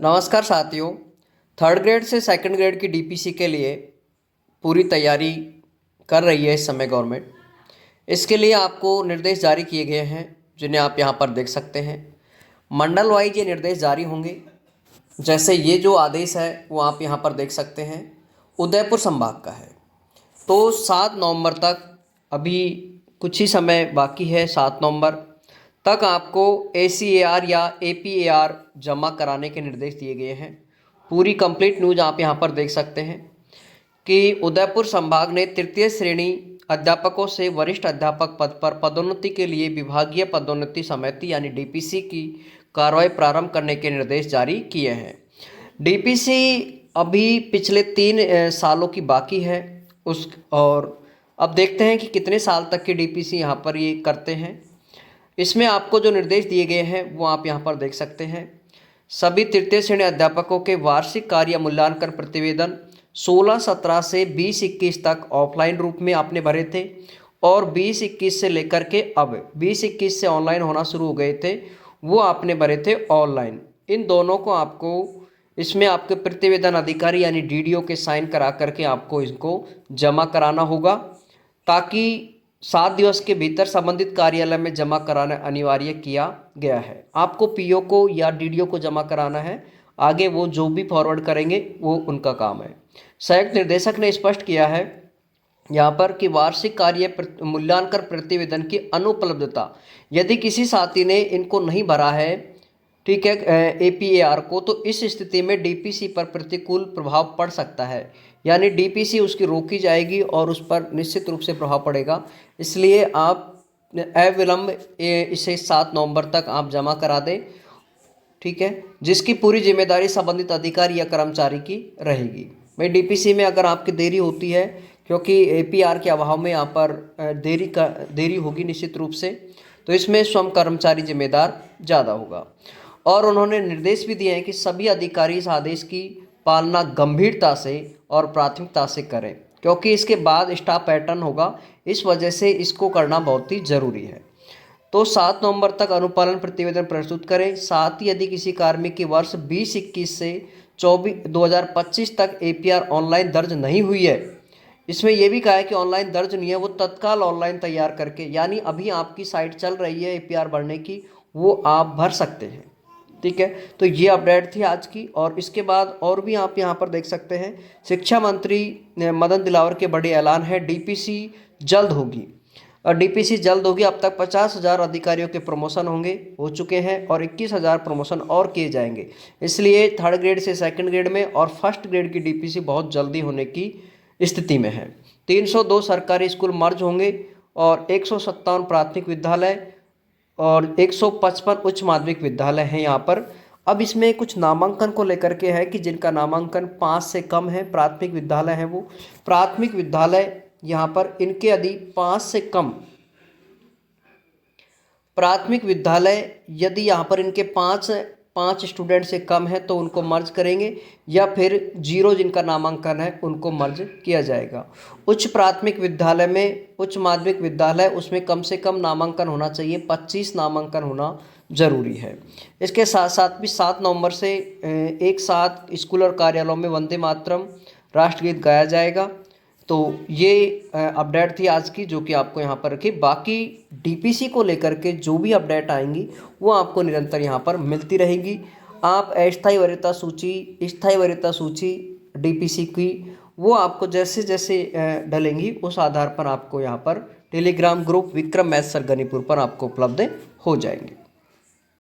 नमस्कार साथियों। Third grade से सेकंड ग्रेड की डीपीसी के लिए पूरी तैयारी कर रही है इस समय गवर्नमेंट। इसके लिए आपको निर्देश जारी किए गए हैं जिन्हें आप यहाँ पर देख सकते हैं। मंडल वाइज ये निर्देश जारी होंगे। जैसे ये जो आदेश है वो आप यहाँ पर देख सकते हैं, उदयपुर संभाग का है। तो 7 नवंबर तक अभी कुछ ही समय बाकी है। 7 नवंबर तक आपको ACAR या APAR जमा कराने के निर्देश दिए गए हैं। पूरी कंप्लीट न्यूज़ आप यहाँ पर देख सकते हैं कि उदयपुर संभाग ने तृतीय श्रेणी अध्यापकों से वरिष्ठ अध्यापक पद पर पदोन्नति के लिए विभागीय पदोन्नति समिति यानी DPC की कार्रवाई प्रारंभ करने के निर्देश जारी किए हैं। DPC अभी पिछले 3 सालों की बाकी है और अब देखते हैं कि कितने साल तक की DPC यहाँ पर ये करते हैं। इसमें आपको जो निर्देश दिए गए हैं वो आप यहाँ पर देख सकते हैं। सभी तृतीय श्रेणी अध्यापकों के वार्षिक कार्य मूल्यांकन प्रतिवेदन 16-17 से 20-21 तक ऑफलाइन रूप में आपने भरे थे और 20-21 से लेकर के अब 20-21 से ऑनलाइन होना शुरू हो गए थे, वो आपने भरे थे ऑनलाइन। इन दोनों को आपको इसमें आपके प्रतिवेदन अधिकारी यानी DDO के साइन करा करके आपको इसको जमा कराना होगा, ताकि 7 दिवस के भीतर संबंधित कार्यालय में जमा कराना अनिवार्य किया गया है। आपको PO को या DDO को जमा कराना है, आगे वो जो भी फॉरवर्ड करेंगे वो उनका काम है। संयुक्त निर्देशक ने स्पष्ट किया है यहाँ पर कि वार्षिक कार्य मूल्यांकन प्रतिवेदन की अनुपलब्धता, यदि किसी साथी ने इनको नहीं भरा है, ठीक है, APAR को, तो इस स्थिति में DPC पर प्रतिकूल प्रभाव पड़ सकता है, यानी DPC उसकी रोकी जाएगी और उस पर निश्चित रूप से प्रभाव पड़ेगा। इसलिए आप अविलंब इसे 7 नवंबर तक आप जमा करा दें, ठीक है, जिसकी पूरी जिम्मेदारी संबंधित अधिकारी या कर्मचारी की रहेगी। भाई DPC में अगर आपकी देरी होती है, क्योंकि APR के अभाव में यहाँ पर देरी होगी निश्चित रूप से, तो इसमें स्वयं कर्मचारी जिम्मेदार ज़्यादा होगा। और उन्होंने निर्देश भी दिए हैं कि सभी अधिकारी इस आदेश की पालना गंभीरता से और प्राथमिकता से करें, क्योंकि इसके बाद स्टाफ पैटर्न होगा, इस वजह से इसको करना बहुत ही ज़रूरी है। तो 7 नवंबर तक अनुपालन प्रतिवेदन प्रस्तुत करें। साथ ही यदि किसी कार्मिक की वर्ष 2021 से 2025 तक APR ऑनलाइन दर्ज नहीं हुई है, इसमें यह भी कहा है कि ऑनलाइन दर्ज नहीं है, वो तत्काल ऑनलाइन तैयार करके, यानी अभी आपकी साइट चल रही है APR भरने की, वो आप भर सकते हैं, ठीक है। तो ये अपडेट थी आज की। और इसके बाद और भी आप यहाँ पर देख सकते हैं, शिक्षा मंत्री मदन दिलावर के बड़े ऐलान है, DPC जल्द होगी और DPC जल्द होगी। अब तक 50,000 अधिकारियों के प्रमोशन हो चुके हैं और 21,000 प्रमोशन और किए जाएंगे। इसलिए थर्ड ग्रेड से सेकंड ग्रेड में और फर्स्ट ग्रेड की DPC बहुत जल्दी होने की स्थिति में है। 302 सरकारी स्कूल मर्ज होंगे और 157 प्राथमिक विद्यालय और 155 उच्च माध्यमिक विद्यालय हैं यहाँ पर। अब इसमें कुछ नामांकन को लेकर के है कि जिनका नामांकन 5 से कम है, प्राथमिक विद्यालय है, वो प्राथमिक विद्यालय यहाँ पर इनके यदि 5 से कम प्राथमिक विद्यालय, यदि यहाँ पर इनके 5 स्टूडेंट से कम है तो उनको मर्ज करेंगे, या फिर 0 जिनका नामांकन है उनको मर्ज किया जाएगा। उच्च प्राथमिक विद्यालय में उच्च माध्यमिक विद्यालय, उसमें कम से कम नामांकन होना चाहिए, 25 नामांकन होना जरूरी है। इसके साथ साथ भी 7 नवंबर से एक साथ स्कूल और कार्यालयों में वंदे मातरम राष्ट्रगीत गाया जाएगा। तो ये अपडेट थी आज की, जो कि आपको यहाँ पर रखी। बाकी DPC को लेकर के जो भी अपडेट आएंगी वो आपको निरंतर यहाँ पर मिलती रहेगी। आप अस्थायी वरीयता सूची, स्थायी वरीयता सूची DPC की, वो आपको जैसे जैसे डलेंगी उस आधार पर आपको यहाँ पर Telegram group Vikram math sir Ganipur पर आपको उपलब्ध हो जाएंगे।